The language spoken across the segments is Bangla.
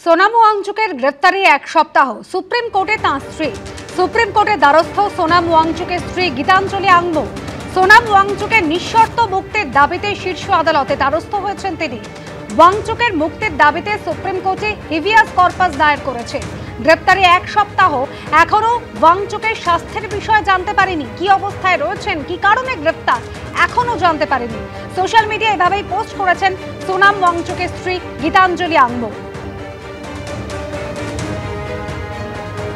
সোনাম ওয়াংচুকের গ্রেফতারি এক সপ্তাহ। সুপ্রিম কোর্টে তাঁর স্ত্রী। সুপ্রিম কোর্টে দ্বারস্থ সোনাম ওয়াংচুকের স্ত্রী গীতাঞ্জলি আংমো। সোনাম ওয়াংচুকের নিঃশর্ত মুক্তির দাবিতে শীর্ষ আদালতে দ্বারস্থ হয়েছেন তিনি। ওয়াংচুকের মুক্তির দাবিতে সুপ্রিম কোর্টে হেভিয়াস কর্পাস দায়ের করেছে। গ্রেফতারি এক সপ্তাহ, এখনো ওয়াংচুকের স্বাস্থ্যের বিষয়ে জানতে পারেনি, কি অবস্থায় রয়েছেন, কি কারণে গ্রেফতার এখনো জানতে পারেনি। সোশ্যাল মিডিয়া এভাবেই পোস্ট করেছেন সোনাম ওয়াংচুকের স্ত্রী গীতাঞ্জলি আংমো।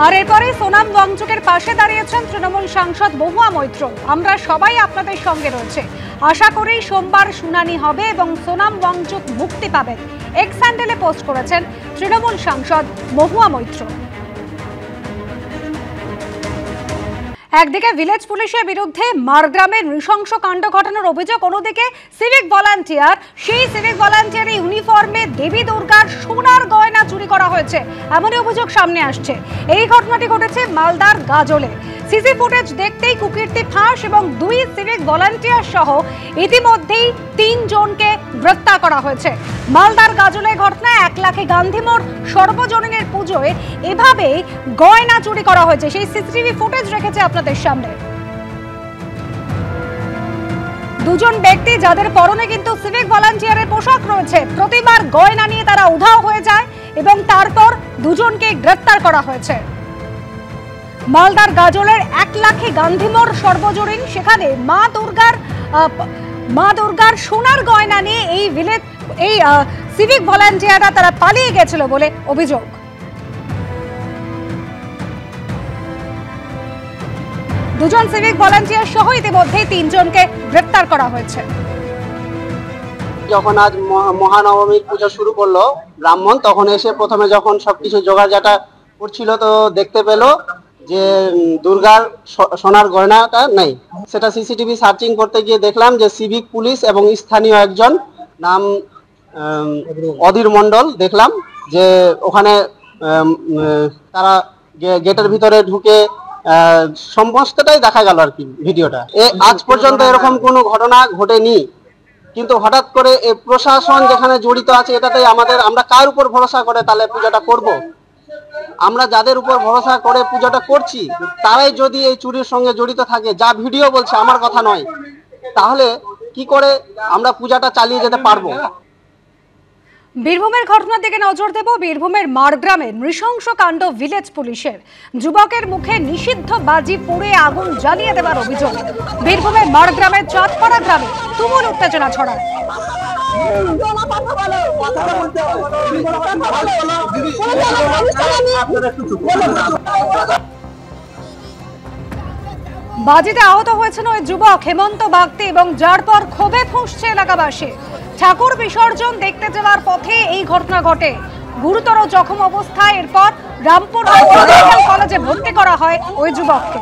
আর এরপরে সোনাম ওয়াংচুকের পাশে দাঁড়িয়েছেন তৃণমূল সাংসদ মহুয়া মৈত্র। আমরা সবাই আপনাদের সঙ্গে রয়েছে, আশা করি সোমবার শুনানি হবে এবং সোনাম ওয়াংচুক মুক্তি পাবেন। এক্স হ্যান্ডেলে পোস্ট করেছেন তৃণমূল সাংসদ মহুয়া মৈত্র। একদিকে ভিলেজ পুলিশের বিরুদ্ধে মারগ্রামে নৃশংস কাণ্ড ঘটানোর অভিযোগ, অন্যদিকে সিভিক ভলান্টিয়ার, সেই সিভিক ভলান্টিয়ারের ইউনিফর্মে দেবী দুর্গার সোনার গয়না চুরি করা হয়েছে এমনই অভিযোগ সামনে আসছে। এই ঘটনাটি ঘটেছে মালদার গাজলে। সিসি ফুটেজ দেখতেই কুকীর্তি ফাঁস এবং দুই সিভিক ভলান্টিয়ার সহ ইতিমধ্যেই ৩ জনকে গ্রেফতার করা হয়েছে। মালদার গাজলে ঘটনা, ১ লাখে গান্ধী মোড় সর্বজনীনের পুজোয় এভাবে গয়না চুরি করা হয়েছে। সেই সিসিটিভি ফুটেজ রেখেছে আপনাদের সামনে। দুজন ব্যক্তি যাদের পরনে কিন্তু সিভিক ভলান্টিয়ারের পোশাক রয়েছে, প্রতিবার গয়না নিয়ে তারা উধাও হয়ে যায় এবং তারপর দুজনকে গ্রেফতার করা হয়েছে। মালদার গাজলের ১ লাখে গান্ধী মোড় সর্বজনীন, সেখানে মা দুর্গার সোনার গয়না নিয়ে এই সিভিক ভলান্টিয়াররা তারা পালিয়ে গেছিল বলে অভিযোগ। দুজন সিভিক ভলান্টিয়ার সহ ইতিমধ্যে ৩ জনকে গ্রেফতার করা হয়েছে। যখন আজ মহানবমীর পুজো শুরু করলো ব্রাহ্মণ, তখন এসে প্রথমে যখন সবকিছু জোগাড়জাটা করছিল তো দেখতে পেল যে দুর্গার সোনার গয়নাটা নেই। সেটা সিসিটিভি সার্চিং করতে গিয়ে দেখলাম যে সিভিক পুলিশ এবং স্থানীয় একজন নাম অধীর মণ্ডল, দেখলাম যে ওখানে তারা গেটের ভিতরে ঢুকে সমস্তটাই দেখা গেল আর কি ভিডিওটা। আজ পর্যন্ত এরকম কোনো ঘটনা ঘটেনি, কিন্তু হঠাৎ করে এই প্রশাসন যেখানে জড়িত আছে এটাতেই আমরা কার উপর ভরসা করে তাহলে পুজোটা করব? আমরা যাদের উপর ভরসা করে পুজোটা করছি তারাই যদি এই চুরির সঙ্গে জড়িত থাকে, যা ভিডিও বলছে, আমার কথা নয়, তাহলে কি করে আমরা পূজাটা চালিয়ে যেতে পারবো? বীরভূমের ঘটনার দিকে নজর দেব। বীরভূমের মারগ্রামে নৃশংস কাণ্ড ভিলেজ পুলিশের। যুবকের মুখে নিষিদ্ধ বাজি পুড়ে আগুন জ্বালিয়ে দেওয়ার অভিযোগ। বীরভূমের মারগ্রামের চাঁদপাড়া গ্রামে তুমুল উত্তেজনা ছড়ায়। বাজিতে আহত হয়েছেন ওই যুবক হেমন্ত বাগদি এবং যার পর ক্ষোভে ফুঁসছে এলাকাবাসী। ঠাকুর বিসর্জন দেখতে যাওয়ার পথে এই ঘটনা ঘটে। গুরুতর জখম অবস্থায় এরপর রামপুর মেডিকেল কলেজে ভর্তি করা হয় ওই যুবককে।